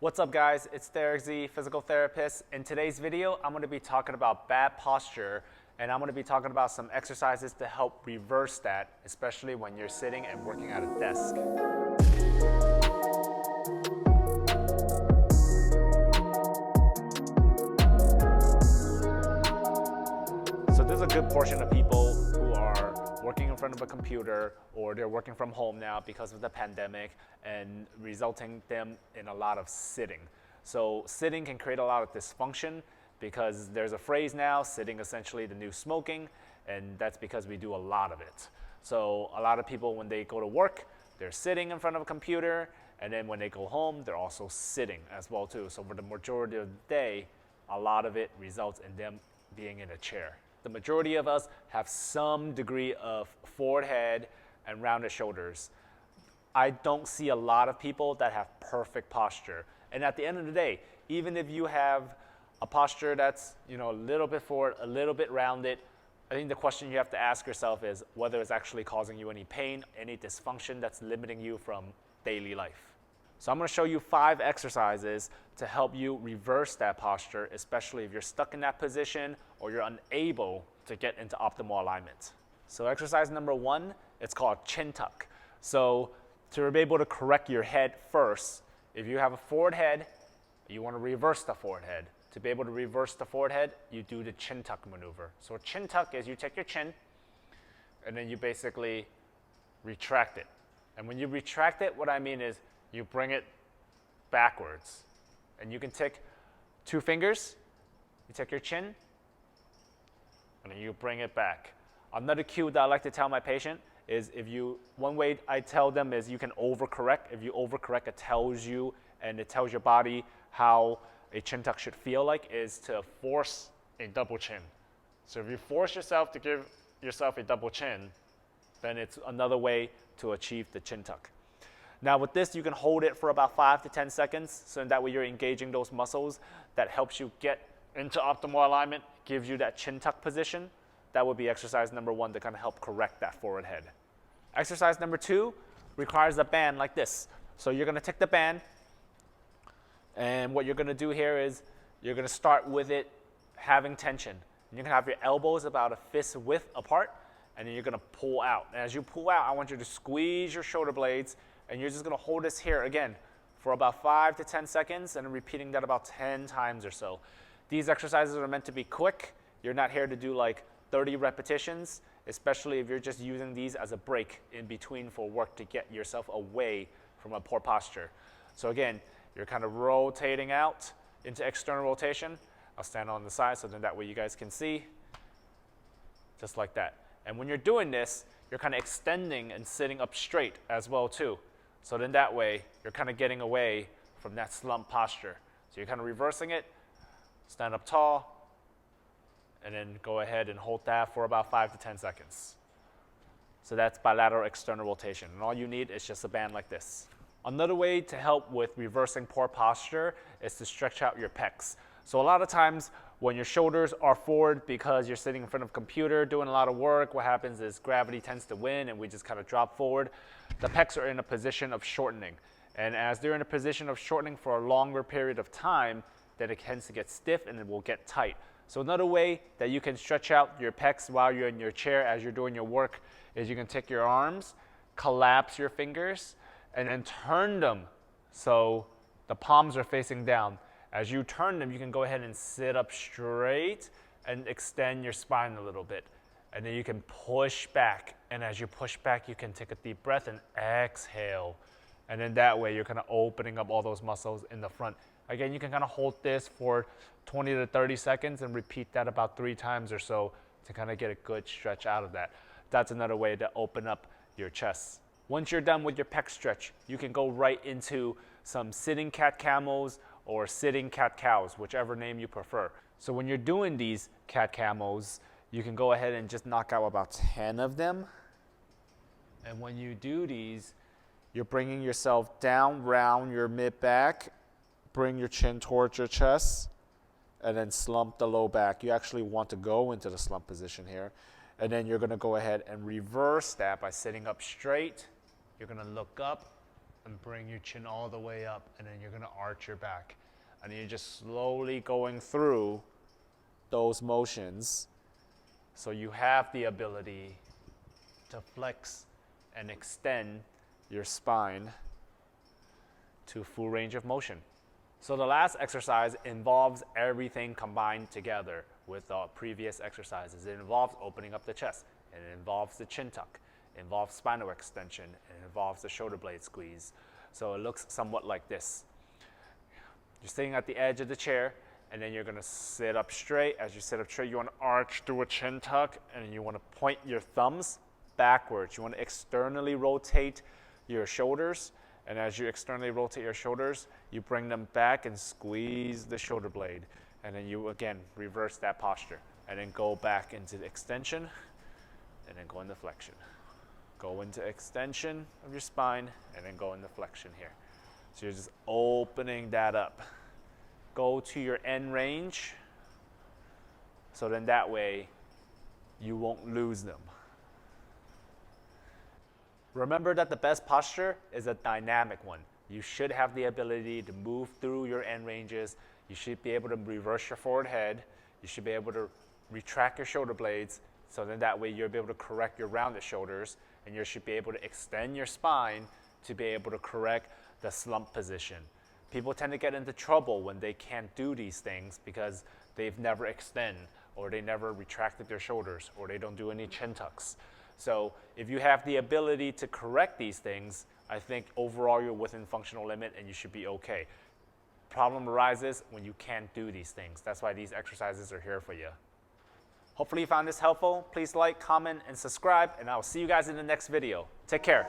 What's up guys, it's Theraband, physical therapist. In today's video, I'm going to be talking about bad posture and I'm going to be talking about some exercises to help reverse that, especially when you're sitting and working at a desk. So there's a good portion of people who are working in front of a computer or they're working from home now because of the pandemic and resulting them in a lot of sitting. So sitting can create a lot of dysfunction because there's a phrase now, sitting essentially the new smoking, and that's because we do a lot of it. So a lot of people when they go to work, they're sitting in front of a computer, and then when they go home, they're also sitting as well too. So for the majority of the day, a lot of it results in them being in a chair. The majority of us have some degree of forward head and rounded shoulders. I don't see a lot of people that have perfect posture. And at the end of the day, even if you have a posture that's a little bit forward, a little bit rounded, I think the question you have to ask yourself is whether it's actually causing you any pain, any dysfunction that's limiting you from daily life. So I'm going to show you 5 exercises to help you reverse that posture, especially if you're stuck in that position or you're unable to get into optimal alignment. So exercise number 1, it's called chin tuck. So to be able to correct your head first, if you have a forward head, you want to reverse the forward head. To be able to reverse the forward head, you do the chin tuck maneuver. So a chin tuck is you take your chin and then you basically retract it. And when you retract it, what I mean is you bring it backwards. And you can take 2 fingers, you take your chin, and then you bring it back. Another cue that I like to tell my patient is one way I tell them is you can overcorrect. If you overcorrect, it tells you and it tells your body how a chin tuck should feel like is to force a double chin. So if you force yourself to give yourself a double chin, then it's another way to achieve the chin tuck. Now with this, you can hold it for about 5 to 10 seconds, so that way you're engaging those muscles that helps you get into optimal alignment, gives you that chin tuck position. That would be exercise number 1 to kind of help correct that forward head. Exercise number 2 requires a band like this. So you're going to take the band, and what you're going to do here is you're going to start with it having tension. And you're going to have your elbows about a fist width apart, and then you're going to pull out. And as you pull out, I want you to squeeze your shoulder blades, and you're just going to hold this here again for about 5 to 10 seconds and repeating that about 10 times or so. These exercises are meant to be quick. You're not here to do like 30 repetitions, especially if you're just using these as a break in between for work to get yourself away from a poor posture. So again, you're kind of rotating out into external rotation. I'll stand on the side so then that way you guys can see, just like that. And when you're doing this, you're kind of extending and sitting up straight as well too. So then that way, you're kind of getting away from that slump posture. So you're kind of reversing it, stand up tall, and then go ahead and hold that for about 5 to 10 seconds. So that's bilateral external rotation. And all you need is just a band like this. Another way to help with reversing poor posture is to stretch out your pecs. So a lot of times when your shoulders are forward because you're sitting in front of a computer doing a lot of work, what happens is gravity tends to win and we just kind of drop forward. The pecs are in a position of shortening. And as they're in a position of shortening for a longer period of time, then it tends to get stiff and it will get tight. So another way that you can stretch out your pecs while you're in your chair as you're doing your work is you can take your arms, collapse your fingers, and then turn them so the palms are facing down. As you turn them, you can go ahead and sit up straight and extend your spine a little bit. And then you can push back. And as you push back, you can take a deep breath and exhale. And then that way, you're kind of opening up all those muscles in the front. Again, you can kind of hold this for 20 to 30 seconds and repeat that about 3 times or so to kind of get a good stretch out of that. That's another way to open up your chest. Once you're done with your pec stretch, you can go right into some sitting cat camels or sitting cat cows, whichever name you prefer. So when you're doing these cat camels, you can go ahead and just knock out about 10 of them. And when you do these, you're bringing yourself down, round your mid-back, bring your chin towards your chest, and then slump the low back. You actually want to go into the slump position here. And then you're going to go ahead and reverse that by sitting up straight. You're going to look up, and bring your chin all the way up, and then you're gonna arch your back. And then you're just slowly going through those motions so you have the ability to flex and extend your spine to full range of motion. So the last exercise involves everything combined together with the previous exercises. It involves opening up the chest, and it involves the chin tuck, it involves spinal extension, and it involves the shoulder blade squeeze. So it looks somewhat like this. You're sitting at the edge of the chair, and then you're gonna sit up straight. As you sit up straight, you wanna arch through a chin tuck, and you wanna point your thumbs backwards. You wanna externally rotate your shoulders, and as you externally rotate your shoulders, you bring them back and squeeze the shoulder blade. And then you, again, reverse that posture. And then go back into the extension, and then go into flexion. Go into extension of your spine, and then go into flexion here. So you're just opening that up. Go to your end range, so then that way you won't lose them. Remember that the best posture is a dynamic one. You should have the ability to move through your end ranges. You should be able to reverse your forward head. You should be able to retract your shoulder blades, so then that way you'll be able to correct your rounded shoulders, and you should be able to extend your spine to be able to correct the slump position. People tend to get into trouble when they can't do these things because they've never extended, or they never retracted their shoulders, or they don't do any chin tucks. So if you have the ability to correct these things, I think overall you're within functional limit and you should be okay. Problem arises when you can't do these things. That's why these exercises are here for you. Hopefully you found this helpful. Please like, comment, and subscribe, and I'll see you guys in the next video. Take care.